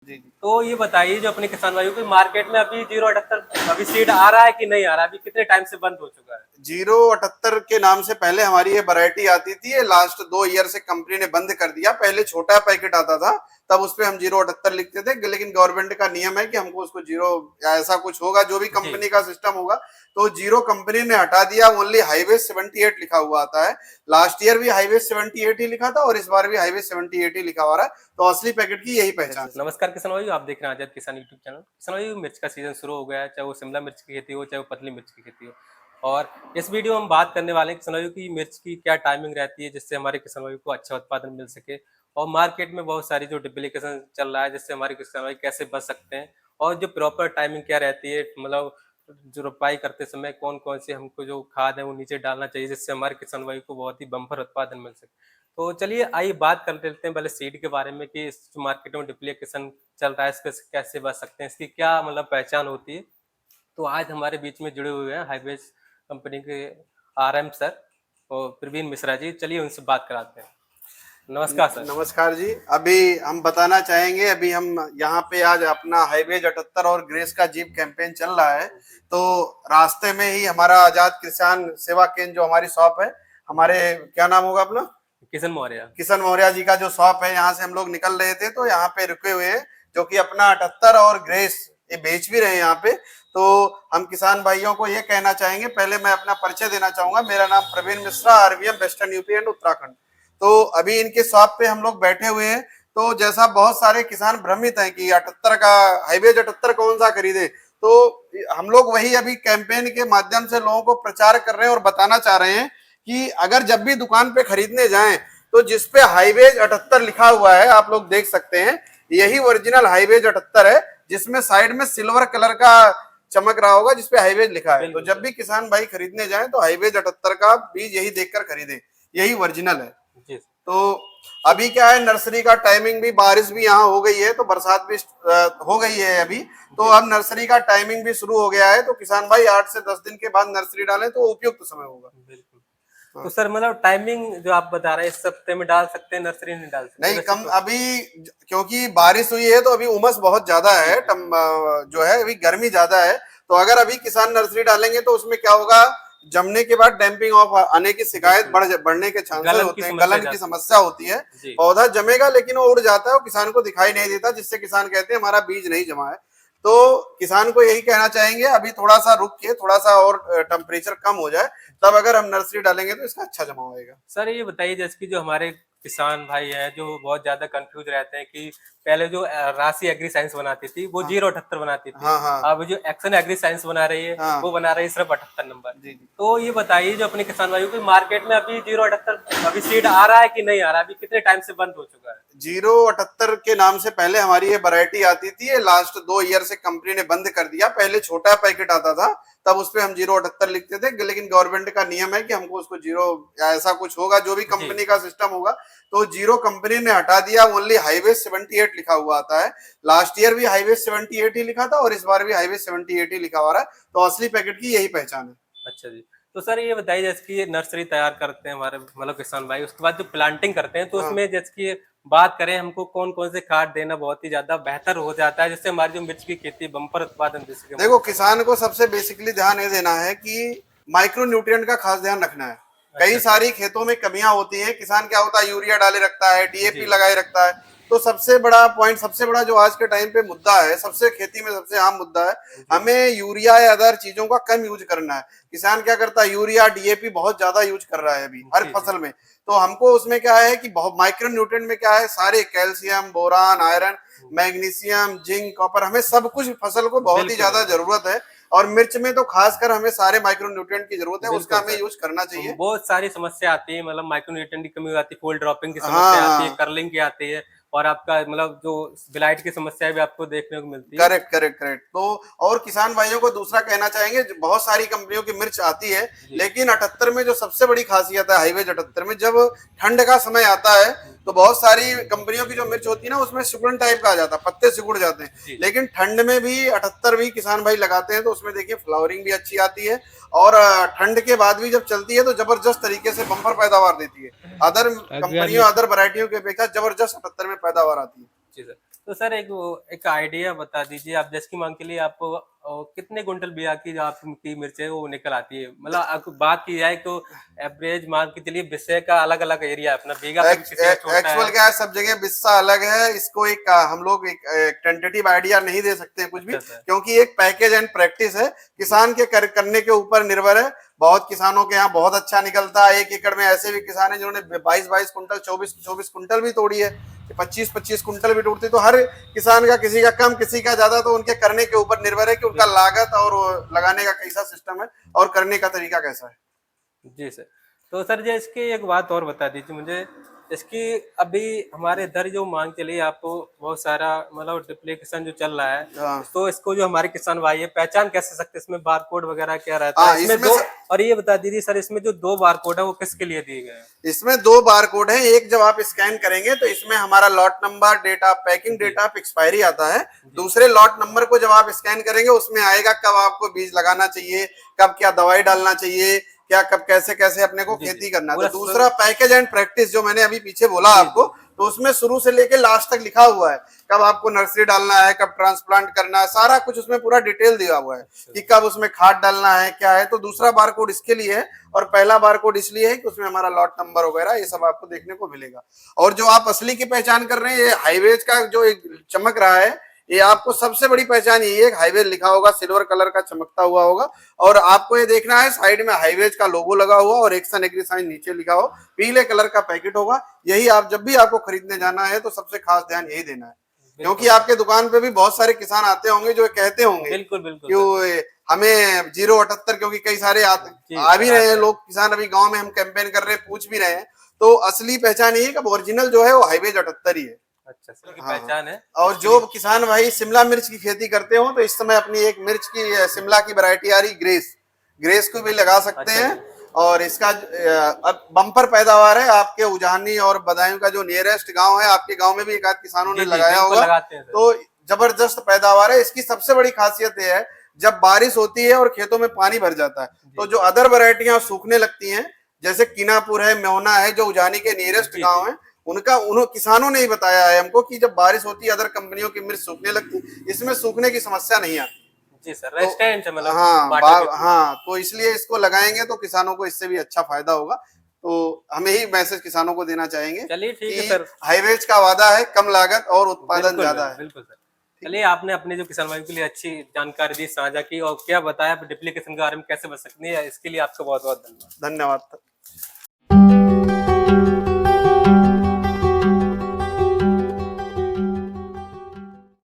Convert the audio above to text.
जी, जी। तो ये बताइए जो अपने किसान भाइयों को मार्केट में अभी 078 अभी सीड आ रहा है कि नहीं आ रहा है? अभी कितने टाइम से बंद हो चुका है? 078 के नाम से पहले हमारी ये वैरायटी आती थी। ये लास्ट 2 ईयर से कंपनी ने बंद कर दिया। पहले छोटा पैकेट आता था, तब उस पे हम 078 लिखते थे, लेकिन गवर्नमेंट का नियम है कि हमको उसको जीरो या ऐसा कुछ होगा, जो भी जी। कंपनी का सिस्टम होगा, तो जीरो कंपनी ने हटा दिया। ओनली हाईवे 78 लिखा हुआ आता है। लास्ट ईयर भी हाईवे 78 ही लिखा था और इस बार भी हाईवे 78 ही लिखा हुआ रहा है। तो असली पैकेट की यही पहचान है। नमस्कार किसान भाइयों, आप देख रहे हैं आजाद किसान यूट्यूब चैनल। किसान भाइयों, मिर्च का सीजन शुरू हो गया है, चाहे वो शिमला मिर्च की खेती हो, चाहे वो पतली मिर्च की खेती हो। और इस वीडियो में हम बात करने वाले हैं किसान भाइयों की मिर्च की क्या टाइमिंग रहती है, जिससे हमारे किसान भाइयों को अच्छा उत्पादन मिल सके। और मार्केट में बहुत सारी जो डुप्लीकेशन चल रहा है, जिससे हमारे किसान भाई कैसे बच सकते हैं। और जो प्रॉपर टाइमिंग क्या रहती है, मतलब जो रोपाई करते समय कौन कौन से हमको जो खाद है वो नीचे डालना चाहिए, जिससे हमारे किसान भाई को बहुत ही बम्पर उत्पादन मिल सके। तो चलिए आइए बात कर लेते हैं पहले सीड के बारे में कि इस जो मार्केट में डुप्लीकेशन चल रहा है इसके से कैसे बच सकते हैं, इसकी क्या मतलब पहचान होती है। तो आज हमारे बीच में जुड़े हुए हैं हाईवेज कंपनी के आरएम सर और प्रवीण मिश्रा जी। चलिए उनसे बात कराते हैं। नमस्कार सर। नमस्कार जी। अभी हम बताना चाहेंगे, अभी हम यहाँ पे आज अपना हाईवे 78 और ग्रेस का जीप कैंपेन चल रहा है। तो रास्ते में ही हमारा आजाद किसान सेवा केंद्र, जो हमारी शॉप है, हमारे क्या नाम होगा अपना, किशन मौर्य। किशन मौर्य जी का जो शॉप है, यहाँ से हम लोग निकल रहे थे तो यहाँ पे रुके हुए हैं, जो कि अपना 78 और ग्रेस ये बेच भी रहे हैं यहाँ पे। तो हम किसान भाइयों को ये कहना चाहेंगे, पहले मैं अपना परिचय देना चाहूंगा। मेरा नाम Praveen Mishra, RVM western UP and Uttarakhand. तो अभी इनके शॉप पे हम लोग बैठे हुए हैं। तो जैसा बहुत सारे किसान भ्रमित हैं कि 78 का हाईवे 78 कौन सा खरीदे, तो हम लोग वही अभी कैंपेन के माध्यम से लोगों को प्रचार कर रहे हैं और बताना चाह रहे हैं कि अगर जब भी दुकान पे खरीदने जाएं तो जिसपे हाईवे 78 लिखा हुआ है, आप लोग देख सकते हैं, यही ओरिजिनल हाईवे 78 है, जिसमें साइड में सिल्वर कलर का चमक रहा होगा जिसपे हाईवे लिखा है। तो जब भी किसान भाई खरीदने जाएं तो हाईवे 78 का बीज यही देखकर खरीदे, यही ओरिजिनल है। जी। तो अभी क्या है, नर्सरी का टाइमिंग भी, बारिश भी यहाँ हो गई है तो बरसात भी हो गई है अभी, तो अब नर्सरी का टाइमिंग भी शुरू हो गया है। तो किसान भाई 8 से 10 दिन के बाद नर्सरी डालें तो उपयुक्त समय होगा। बिल्कुल। तो हाँ। सर मतलब टाइमिंग जो आप बता रहे हैं इस हफ्ते में डाल सकते हैं, नर्सरी नहीं डाल सकते नहीं, वैसे कम तो। अभी, क्योंकि बारिश हुई है तो अभी उमस बहुत ज्यादा जी है, जी। जो है अभी गर्मी ज्यादा है। तो अगर अभी किसान नर्सरी डालेंगे तो उसमें क्या होगा, जमने के बाद डैम्पिंग ऑफ आने की शिकायत बिल्कुल। बढ़ने के चांसेस गलन की होते हैं, समस्या गलन की जाती समस्या होती है। है। जी। पौधा जमेगा लेकिन वो उड़ जाता है, वो किसान को दिखाई नहीं देता, जिससे किसान कहते हैं हमारा बीज नहीं जमा है। तो किसान को यही कहना चाहेंगे, अभी थोड़ा सा रुक के, थोड़ा सा और टेम्परेचर कम हो जाए, तब अगर हम नर्सरी डालेंगे तो इसका अच्छा जमा होएगा। सर ये बताइए जैसे कि जो हमारे किसान भाई हैं जो बहुत ज्यादा कंफ्यूज रहते हैं कि पहले जो राशि एग्री साइंस बनाती थी वो हाँ 078 बनाती थी। हाँ हाँ अब जो एक्शन एग्री साइंस बना रही है हाँ। वो बना रही है सिर्फ 78 नंबर। जी जी। तो ये बताइए जो अपने किसान भाइयों को मार्केट में अभी 078 अभी सीड आ रहा है कि नहीं आ रहा है? अभी कितने टाइम से बंद हो चुका है? 078 के नाम से पहले हमारी ये वैरायटी आती थी। ये लास्ट 2 ईयर से कंपनी ने बंद कर दिया। पहले छोटा पैकेट आता था, तब उस पे हम 078 लिखते थे, लेकिन गवर्नमेंट का नियम है कि हमको उसको जीरो या ऐसा कुछ होगा, जो भी जी। कंपनी का सिस्टम होगा, तो जीरो कंपनी ने हटा दिया। ओनली हाईवे 78 लिखा हुआ आता है। लास्ट ईयर भी हाईवे 78 ही लिखा था और इस बार भी हाईवे 78 ही लिखा हुआ है। तो असली पैकेट की यही पहचान है। अच्छा जी। तो सर ये बताइए जैसे कि ये नर्सरी तैयार करते हैं हमारे मतलब किसान भाई, उसके बाद जो प्लांटिंग करते हैं तो हाँ। उसमें जैसे कि बात करें हमको कौन कौन से खाद देना बहुत ही ज्यादा बेहतर हो जाता है, जिससे हमारी जो मिर्च की खेती बम्पर उत्पादन दे सके हमारे देखो, किसान किसान को सबसे बेसिकली ध्यान ये देना है कि माइक्रो न्यूट्रिएंट का खास ध्यान रखना है। भाई। कई अच्छा सर। सारी खेतों में कमियां होती हैं। किसान क्या होता है, यूरिया डाले रखता है, डीएपी जी। लगाए रखता है। तो सबसे बड़ा पॉइंट, सबसे बड़ा जो आज के टाइम पे मुद्दा है, सबसे खेती में सबसे आम मुद्दा है, जी। हमें यूरिया या अदर चीजों का कम यूज करना है। किसान क्या करता है, यूरिया डीएपी बहुत ज्यादा यूज कर रहा है अभी हर जी। जी। फसल में। तो हमको उसमें क्या है कि बहुत माइक्रो न्यूट्रिएंट में क्या है, सारे calcium, boron, iron, magnesium, zinc, copper, हमें सब कुछ फसल को बहुत ही बिल्कुल ज्यादा बिल्कुल। जरूरत है। और मिर्च में तो खासकर हमें सारे माइक्रो न्यूट्रिएंट की जरूरत है, उसका बिल्कुल हमें सर। यूज करना चाहिए। बहुत सारी समस्या आती है, मतलब माइक्रोन्यूट्रिएंट की कमी हो जाती है, फूल ड्रॉपिंग की हाँ समस्या आती है, हाँ। कर्लिंग की आती है, और आपका मतलब जो ब्लाइट की समस्या भी आपको देखने को मिलती है। Correct correct correct. तो और किसान भाइयों को दूसरा कहना चाहेंगे, बहुत सारी कंपनियों की मिर्च आती है, जी। लेकिन 78 में जो सबसे बड़ी खासियत है, हाईवे 78 में, जब ठंड का समय आता है तो बहुत सारी कंपनियों की जो मिर्च होती है ना, उसमें सिकुड़न टाइप का आ जाता है, पत्ते सिकुड़ जाते हैं। जी। लेकिन ठंड में भी 78 भी किसान भाई लगाते हैं तो उसमें देखिए फ्लावरिंग भी अच्छी आती है। और ठंड के बाद भी जब चलती है तो जबरदस्त तरीके से बम्पर पैदावार देती है। अदर अगर कंपनियों, अदर वैरायटियों की अपेक्षा जबरदस्त 78 में पैदावार आती है। जी सर। तो सर एक आइडिया बता दीजिए आप, जैसे कि मान के लिए आपको कितने कुंटल बिया की जो आपकी मिर्च है वो निकल आती है, मतलब आपको बात की जाए तो एवरेज मान के चलिए विषय का अलग अलग एरिया है अपना, बीघा पे किसी का छोटा एक्चुअल है। क्या है, सब जगह बिस्सा अलग है। इसको एक हम लोग एक टेंटेटिव आइडिया नहीं दे सकते हैं कुछ भी, अच्छा सर। क्योंकि एक पैकेज एंड प्रैक्टिस है, किसान के करने के ऊपर निर्भर है। बहुत किसानों के यहाँ बहुत अच्छा निकलता है। 1 एकड़ में ऐसे भी किसान है जिन्होंने 22-22 कुंटल, 24-24 कुंटल भी तोड़ी है, 25-25 कुंटल भी तोड़ती। तो हर किसान का किसी का कम किसी का ज्यादा, तो उनके करने के ऊपर निर्भर है कि उनका लागत और लगाने का कैसा सिस्टम है और करने का तरीका कैसा है। जी सर। तो सर जो इसकी एक बात और बता दीजिए मुझे, इसकी अभी हमारे इधर जो मांग चली है, आपको बहुत सारा मतलब डुप्लीकेशन जो चल रहा है, हाँ तो इसको जो हमारे किसान भाई है पहचान कैसे सकते हैं, इसमें बारकोड वगैरह क्या रहता हाँ है इसमें इसमें दो? और ये बता दीजिए सर, इसमें जो 2 बारकोड है वो किसके लिए दिए गए हैं? इसमें 2 बार कोड है। एक जब आप स्कैन करेंगे तो इसमें हमारा lot number, date of packing, जी डेट ऑफ एक्सपायरी आता है। जी दूसरे लॉट नंबर को जब आप स्कैन करेंगे उसमें आएगा कब आपको बीज लगाना चाहिए, कब क्या दवाई डालना चाहिए, क्या कब कैसे कैसे अपने को जी जी, खेती करना है। तो पूरा दूसरा पैकेज एंड प्रैक्टिस जो मैंने अभी पीछे बोला आपको, तो उसमें शुरू से लेके लास्ट तक लिखा हुआ है कब आपको नर्सरी डालना है, कब ट्रांसप्लांट करना है, सारा कुछ उसमें पूरा डिटेल दिया हुआ है कि कब उसमें खाद डालना है, क्या है। तो दूसरा बारकोड इसके लिए है और पहला बारकोड इसलिए है कि उसमें हमारा लॉट नंबर वगैरह ये सब आपको देखने को मिलेगा। और जो आप असली की पहचान कर रहे हैं, ये हाईवेज का जो एक चमक रहा है, ये आपको सबसे बड़ी पहचान यही है। हाईवे लिखा होगा, सिल्वर कलर का चमकता हुआ होगा, और आपको ये देखना है साइड में हाईवेज का लोगो लगा हुआ और एक्शन एग्री साइन नीचे लिखा हो, पीले कलर का पैकेट होगा। यही आप जब भी आपको खरीदने जाना है तो सबसे खास ध्यान यही देना है, क्योंकि आपके दुकान पे भी बहुत सारे किसान आते होंगे जो कहते होंगे बिल्कुल बिल्कुल क्यों सर। हमें 078, क्योंकि कई सारे जी आ भी सर, रहे आते हैं हैं। लोग किसान, अभी गांव में हम कैंपेन कर रहे हैं, पूछ भी रहे हैं। तो असली पहचान ये है कि ओरिजिनल जो है वो हाईवे 78 ही है। अच्छा सर की हाँ पहचान है और इसके जो लिए। किसान भाई शिमला मिर्च की खेती करते हो तो इस समय अपनी एक मिर्च की शिमला की वैरायटी आ रही ग्रेस, ग्रेस को भी लगा सकते अच्छा हैं। जी। और इसका अब बम्पर पैदावार है। आपके उजानी और बदायूं का जो नियरेस्ट गांव है, आपके गांव में भी एक आध किसानों ने जी जी, लगाया बिल्कुल होगा। लगाते हैं सर। तो जबरदस्त पैदावार है। इसकी सबसे बड़ी खासियत यह है, जब बारिश होती है और खेतों में पानी भर जाता है तो जी जो अदर वैरायटियां सूखने लगती हैं, जैसे किनापुर है, मेहना है, जो उजानी के नियरेस्ट जी गांव जी है, उनका उन्होंने किसानों ने ही बताया है हमको कि जब बारिश होती है अदर कंपनियों की मिर्च सूखने लगती, इसमें सूखने की समस्या नहीं आती। जी सर, तो रेजिस्टेंट है मतलब हाँ वाटर के थ्रू। हाँ, तो इसलिए इसको लगाएंगे तो किसानों को इससे भी अच्छा फायदा होगा। तो हमें ही मैसेज किसानों को देना चाहेंगे चलिए ठीक है कि सर। हाईवेज का वादा है, कम लागत और उत्पादन बिल्कुल ज्यादा है। बिल्कुल सर। ठीक चलिए, है, आपने अपने जो किसान भाइयों के लिए अच्छी जानकारी दी, साझा की और क्या बताया डुप्लीकेशन के बारे में कैसे बच सकती है, इसके लिए आपका बहुत बहुत धन्यवाद। धन्यवाद।